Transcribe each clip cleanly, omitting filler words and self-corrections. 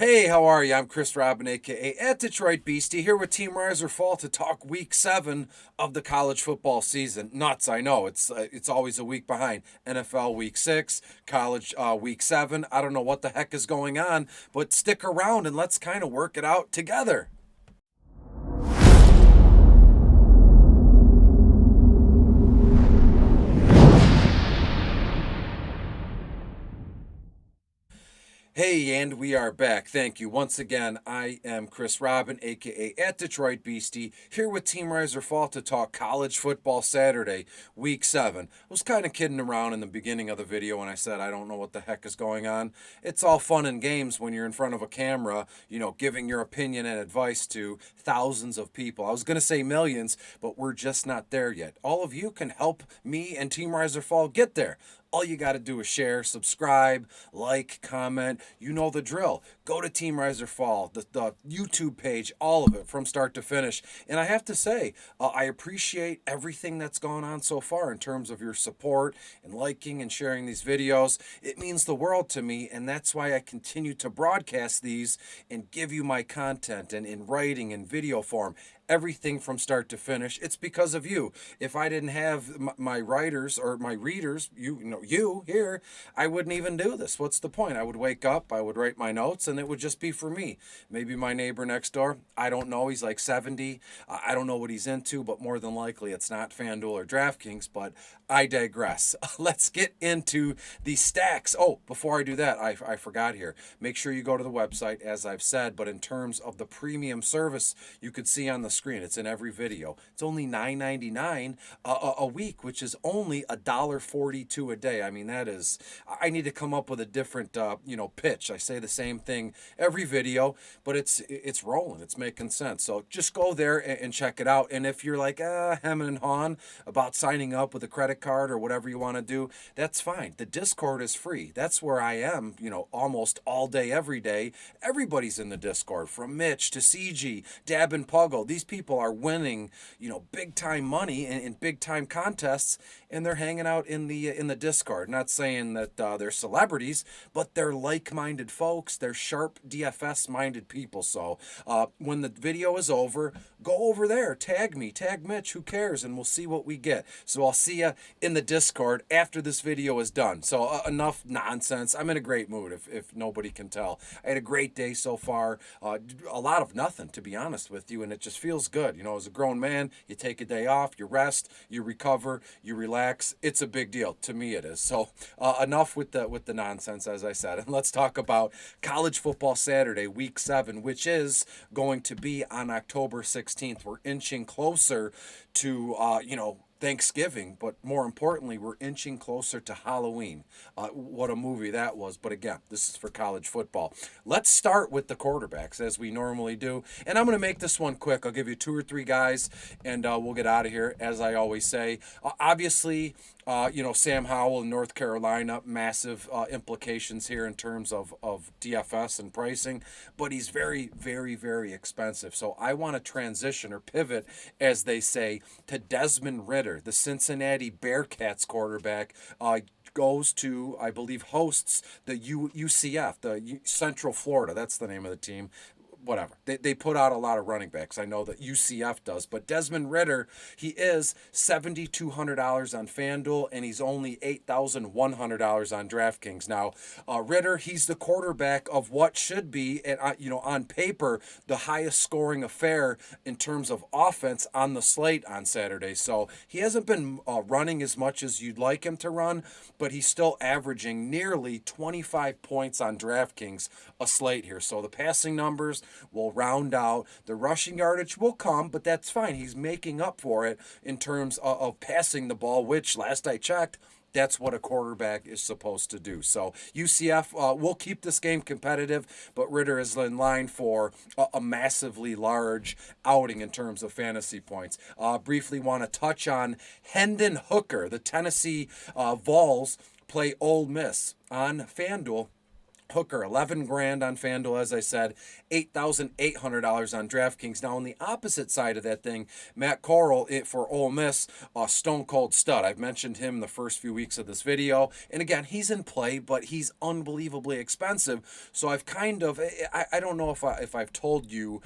Hey, how are you? I'm Chris Robin, aka at Detroit Beastie, here with Team Rise or Fall to talk Week 7 of the college football season. Nuts, I know. It's always a week behind. NFL Week 6, college Week 7. I don't know what the heck is going on, but stick around and let's kind of work it out together. Hey, and we are back. Thank you. Once again, I am Chris Robin, aka at Detroit Beastie, here with Team Rise or Fall to talk college football Saturday, Week 7. I was kind of kidding around in the beginning of the video when I said I don't know what the heck is going on. It's all fun and games when you're in front of a camera, giving your opinion and advice to thousands of people. I was going to say millions, but we're just not there yet. All of you can help me and Team Rise or Fall get there. All you got to do is share, subscribe, like, comment. You know the drill. Go to Team Rise or Fall, the YouTube page, all of it from start to finish. And I have to say, I appreciate everything that's gone on so far in terms of your support and liking and sharing these videos. It means the world to me, and that's why I continue to broadcast these and give you my content and in writing and video form. Everything from start to finish. It's because of you. If I didn't have my writers or my readers, you here, I wouldn't even do this. What's the point? I would wake up, I would write my notes, and it would just be for me. Maybe my neighbor next door, I don't know. He's like 70. I don't know what he's into, but more than likely it's not FanDuel or DraftKings, but I digress. Let's get into the stacks. Oh, before I do that, I forgot here. Make sure you go to the website, as I've said, but in terms of the premium service, you could see on the screen. It's in every video. It's only $9.99 a week, which is only $1.42 a day. I mean, that is. I need to come up with a different, pitch. I say the same thing every video, but it's rolling. It's making sense. So just go there and check it out. And if you're like hemming and hawing about signing up with a credit card or whatever you want to do, that's fine. The Discord is free. That's where I am. Almost all day, every day. Everybody's in the Discord, from Mitch to CG, Dab and Puggle. These people are winning, big time money in big time contests, and they're hanging out in the Discord. Not saying that they're celebrities, but they're like-minded folks. They're sharp DFS-minded people. So when the video is over, go over there, tag me, tag Mitch. Who cares? And we'll see what we get. So I'll see you in the Discord after this video is done. So enough nonsense. I'm in a great mood. If nobody can tell, I had a great day so far. A lot of nothing, to be honest with you, and it just feels good. As a grown man, you take a day off, you rest, you recover, you relax. It's a big deal. To me, it is. So enough with the nonsense, as I said, and let's talk about college football Saturday, Week 7, which is going to be on October 16th. We're inching closer to Thanksgiving, but more importantly, we're inching closer to Halloween. What a movie that was. But again, this is for college football. Let's start with the quarterbacks, as we normally do. And I'm going to make this one quick. I'll give you two or three guys, and we'll get out of here, as I always say. Obviously, Sam Howell in North Carolina, massive implications here in terms of DFS and pricing, but he's very, very, very expensive. So I want to transition or pivot, as they say, to Desmond Ritter, the Cincinnati Bearcats quarterback. Goes to, I believe, hosts the UCF, the Central Florida. That's the name of the team. Whatever. They put out a lot of running backs. I know that UCF does. But Desmond Ritter, he is $7,200 on FanDuel, and he's only $8,100 on DraftKings. Now, Ritter, he's the quarterback of what should be, on paper, the highest scoring affair in terms of offense on the slate on Saturday. So he hasn't been running as much as you'd like him to run, but he's still averaging nearly 25 points on DraftKings a slate here. So the passing numbers will round out. The rushing yardage will come, but that's fine. He's making up for it in terms of passing the ball, which, last I checked, that's what a quarterback is supposed to do. So UCF will keep this game competitive, but Ritter is in line for a massively large outing in terms of fantasy points. Briefly want to touch on Hendon Hooker. The Tennessee Vols play Ole Miss on FanDuel. Hooker, 11 grand on FanDuel, as I said, $8,800 on DraftKings. Now, on the opposite side of that thing, Matt Corral for Ole Miss, a stone cold stud. I've mentioned him the first few weeks of this video. And again, he's in play, but he's unbelievably expensive. So I've kind of, I don't know if I've told you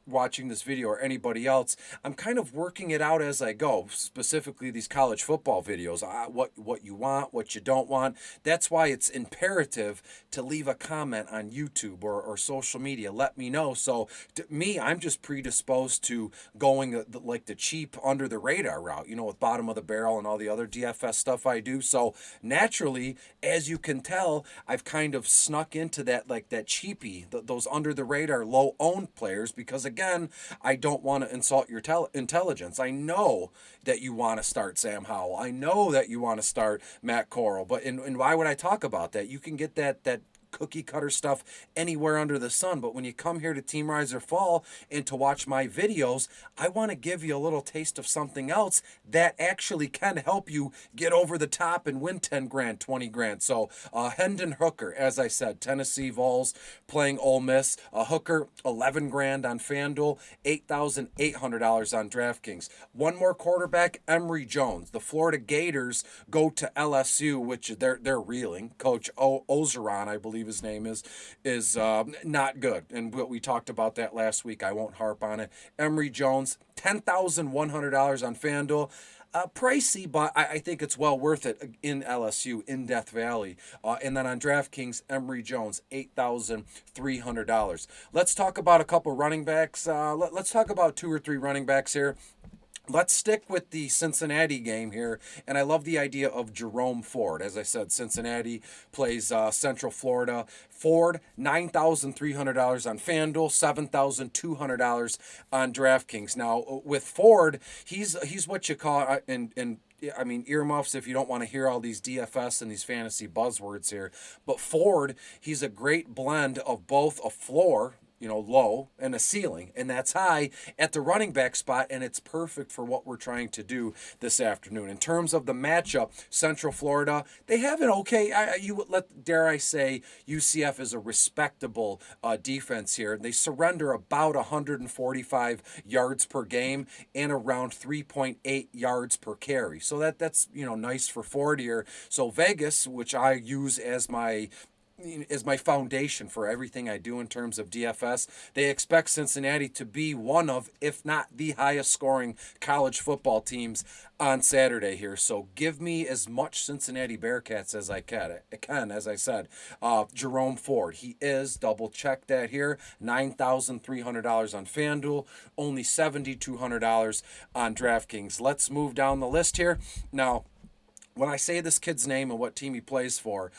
watching this video or anybody else, I'm kind of working it out as I go, specifically these college football videos, what you want, what you don't want. That's why it's imperative to leave a comment on YouTube or social media. Let me know. So to me, I'm just predisposed to going like the cheap under the radar route, with bottom of the barrel and all the other DFS stuff I do. So naturally, as you can tell, I've kind of snuck into that, like that cheapie, those under the radar low owned players, because again, I don't want to insult your intelligence. I know that you want to start Sam Howell. I know that you want to start Matt Corral, but and why would I talk about that? You can get that cookie cutter stuff anywhere under the sun. But when you come here to Team Rise or Fall and to watch my videos, I want to give you a little taste of something else that actually can help you get over the top and win 10 grand, 20 grand. So Hendon Hooker, as I said, Tennessee Vols playing Ole Miss. Hooker, 11 grand on FanDuel, $8,800 on DraftKings. One more quarterback, Emory Jones. The Florida Gators go to LSU, which they're reeling. Coach Ozeron, I believe his name is not good. And we talked about that last week. I won't harp on it. Emory Jones, $10,100 on FanDuel. Pricey, but I think it's well worth it in LSU, in Death Valley. And then on DraftKings, Emory Jones, $8,300. Let's talk about a couple running backs. Let's talk about 2 or 3 running backs here. Let's stick with the Cincinnati game here, and I love the idea of Jerome Ford. As I said, Cincinnati plays Central Florida. Ford, $9,300 on FanDuel, $7,200 on DraftKings. Now, with Ford, he's what you call, I mean, earmuffs if you don't want to hear all these DFS and these fantasy buzzwords here. But Ford, he's a great blend of both a floor, low, and a ceiling, and that's high at the running back spot, and it's perfect for what we're trying to do this afternoon. In terms of the matchup, Central Florida, they have an okay, dare I say, UCF is a respectable defense here. They surrender about 145 yards per game and around 3.8 yards per carry. So that's nice for Ford here. So Vegas, which I use as my foundation for everything I do in terms of DFS. They expect Cincinnati to be one of, if not the highest scoring college football teams on Saturday here. So give me as much Cincinnati Bearcats as I can. As I said, Jerome Ford, he is, double check that here, $9,300 on FanDuel, only $7,200 on DraftKings. Let's move down the list here. Now, when I say this kid's name and what team he plays for,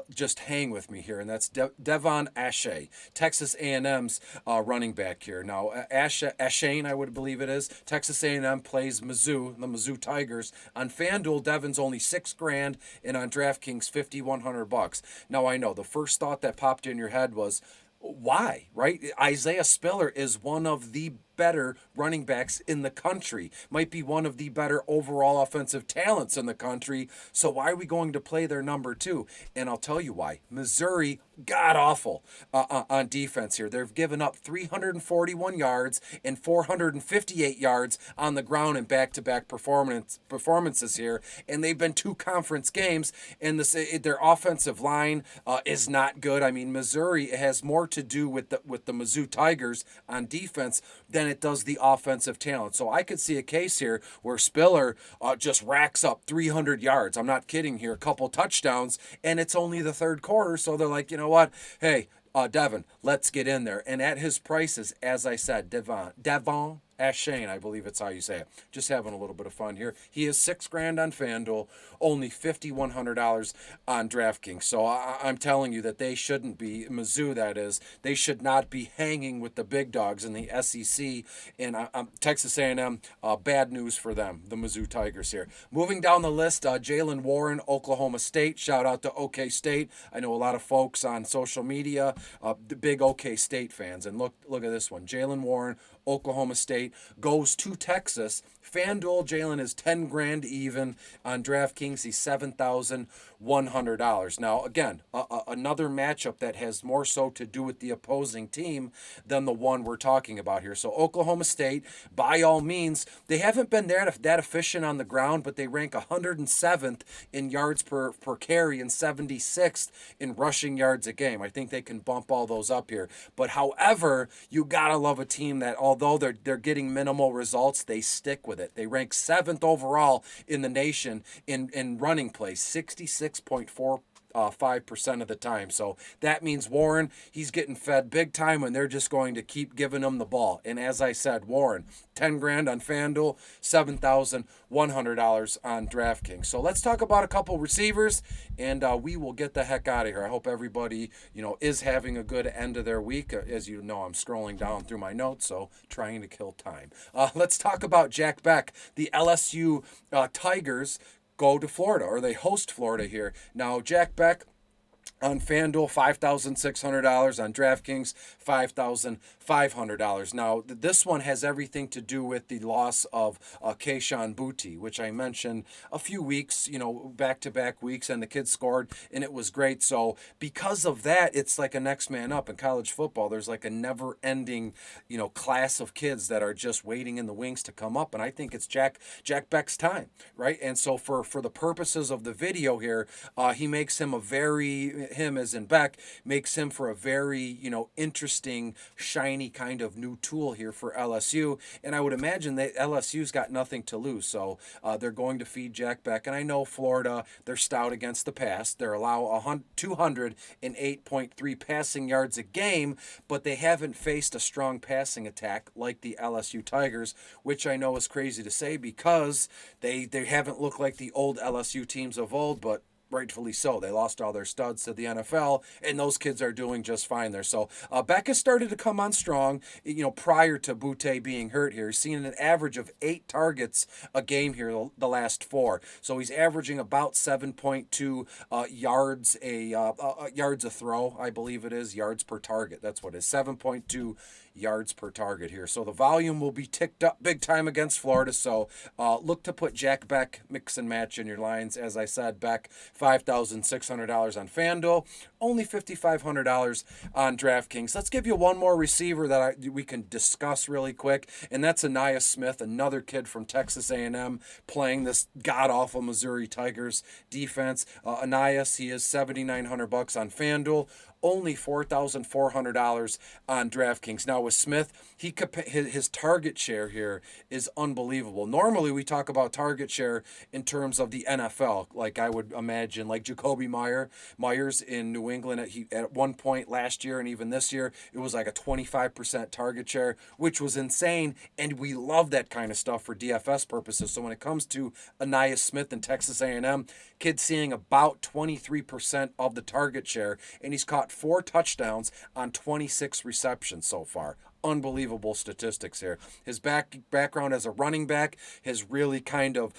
just hang with me here, and that's Devon Achane, Texas A&M's running back here. Now, Achane, I would believe it is. Texas A&M plays Mizzou, the Mizzou Tigers. On FanDuel, Devon's only $6 grand, and on DraftKings, $5,100. Now, I know the first thought that popped in your head was, why, right? Isaiah Spiller is one of the better running backs in the country, might be one of the better overall offensive talents in the country. So why are we going to play their number 2? And I'll tell you why. Missouri, god awful on defense here. They've given up 341 yards and 458 yards on the ground in back-to-back performances here. And they've been 2 conference games, and their offensive line is not good. I mean, Missouri has more to do with the Mizzou Tigers on defense than it does the offensive talent. So I could see a case here where Spiller just racks up 300 yards. I'm not kidding here, a couple touchdowns, and it's only the third quarter. So they're like, you know what? Hey, Devon, let's get in there. And at his prices, as I said, Devon Achane, I believe it's how you say it. Just having a little bit of fun here. He is $6 grand on FanDuel, only $5,100 on DraftKings. So I'm telling you that they shouldn't be, Mizzou that is, they should not be hanging with the big dogs in the SEC. And Texas A&M, bad news for them, the Mizzou Tigers here. Moving down the list, Jalen Warren, Oklahoma State. Shout out to OK State. I know a lot of folks on social media, the big OK State fans. And look at this one. Jalen Warren, Oklahoma State. State goes to Texas. FanDuel, Jalen is 10 grand even. On DraftKings, he's $7,100. Now, again, another matchup that has more so to do with the opposing team than the one we're talking about here. So Oklahoma State, by all means, they haven't been that efficient on the ground, but they rank 107th in yards per carry and 76th in rushing yards a game. I think they can bump all those up here. But however, you gotta love a team that, although they're getting minimal results, they stick with it. They rank 7th overall in the nation in running plays, 66.45% of the time. So that means Warren, he's getting fed big time, and they're just going to keep giving him the ball. And as I said, Warren, 10 grand on FanDuel, $7,100 on DraftKings. So let's talk about a couple receivers, and we will get the heck out of here. I hope everybody, is having a good end of their week. As you know, I'm scrolling down through my notes, so trying to kill time. Let's talk about Jack Beck. The LSU Tigers go to Florida, or they host Florida here. Now, Jack Beck on FanDuel, $5,600. On DraftKings, $5,500. Now, this one has everything to do with the loss of Kayshon Boutte, which I mentioned a few weeks, back-to-back weeks, and the kid scored, and it was great. So because of that, it's like a next man up. In college football, there's like a never-ending, class of kids that are just waiting in the wings to come up, and I think it's Jack Beck's time, right? And so for the purposes of the video here, he makes him him as in Beck, makes him for a very, interesting, shiny kind of new tool here for LSU. And I would imagine that LSU's got nothing to lose. So they're going to feed Jack Beck. And I know Florida, they're stout against the pass. They're allow 208.3 passing yards a game, but they haven't faced a strong passing attack like the LSU Tigers, which I know is crazy to say because they haven't looked like the old LSU teams of old, but rightfully so. They lost all their studs to the NFL, and those kids are doing just fine there. So Beck has started to come on strong, prior to Boutte being hurt here. He's seen an average of 8 targets a game here the last 4. So he's averaging about 7.2 yards a throw, I believe it is, yards per target. That's what it is, 7.2 yards per target here. So the volume will be ticked up big time against Florida. So look to put Jack Beck, mix and match in your lines. As I said, Beck, $5,600 on FanDuel, only $5,500 on DraftKings. Let's give you one more receiver that we can discuss really quick, and that's Anaya Smith, another kid from Texas A&M playing this god-awful Missouri Tigers defense. Anaya, he is $7,900 on FanDuel, only $4,400 on DraftKings. Now with Smith, his target share here is unbelievable. Normally we talk about target share in terms of the NFL, like I would imagine, like Jacoby Myers in New England. At one point last year and even this year, it was like a 25% target share, which was insane, and we love that kind of stuff for DFS purposes. So when it comes to Anaya Smith and Texas A&M, kid seeing about 23% of the target share, and he's caught 4 touchdowns on 26 receptions so far. Unbelievable statistics here. His background as a running back has really kind of,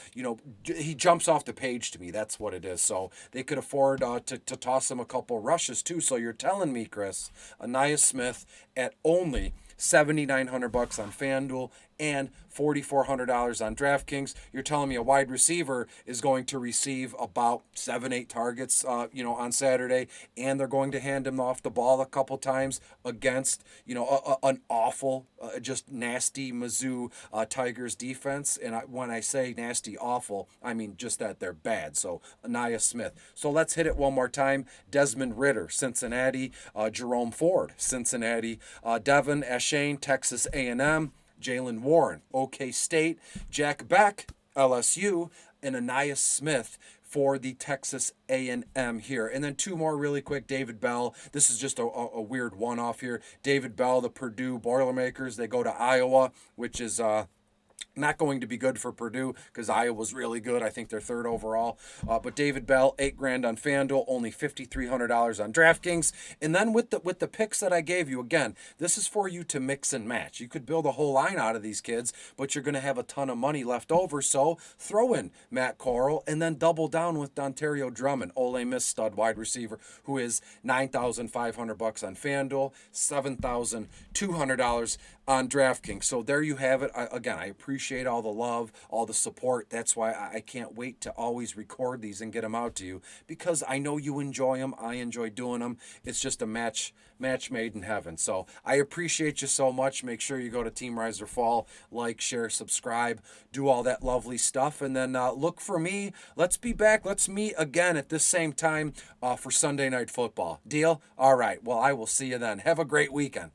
he jumps off the page to me. That's what it is. So they could afford to toss him a couple rushes too. So you're telling me, Chris, Anaya Smith at only $7,900 on FanDuel and $4,400 on DraftKings. You're telling me a wide receiver is going to receive about 7-8 targets, on Saturday, and they're going to hand him off the ball a couple times against, an awful, just nasty Mizzou Tigers defense. And when I say nasty, awful, I mean just that they're bad. So Anaya Smith. So let's hit it one more time. Desmond Ritter, Cincinnati. Jerome Ford, Cincinnati. Devin Ashane, Texas A&M. Jalen Warren, OK State. Jack Beck, LSU. And Anaya Smith for the Texas A&M here. And then 2 more really quick. David Bell. This is just a weird one-off here. David Bell, the Purdue Boilermakers. They go to Iowa, which is Not going to be good for Purdue because Iowa's really good. I think they're third overall. But David Bell, $8,000 on FanDuel, only $5,300 on DraftKings. And then with the picks that I gave you, again, this is for you to mix and match. You could build a whole line out of these kids, but you're going to have a ton of money left over. So throw in Matt Corral and then double down with Dontario Drummond, Ole Miss stud wide receiver, who is $9,500 on FanDuel, $7,200 on DraftKings. So there you have it. Again, I appreciate all the love, all the support. That's why I can't wait to always record these and get them out to you, because I know you enjoy them. I enjoy doing them. It's just a match made in heaven. So I appreciate you so much. Make sure you go to Team Rise or Fall, like, share, subscribe, do all that lovely stuff, and then look for me. Let's be back. Let's meet again at this same time for Sunday Night Football. Deal? All right. Well, I will see you then. Have a great weekend.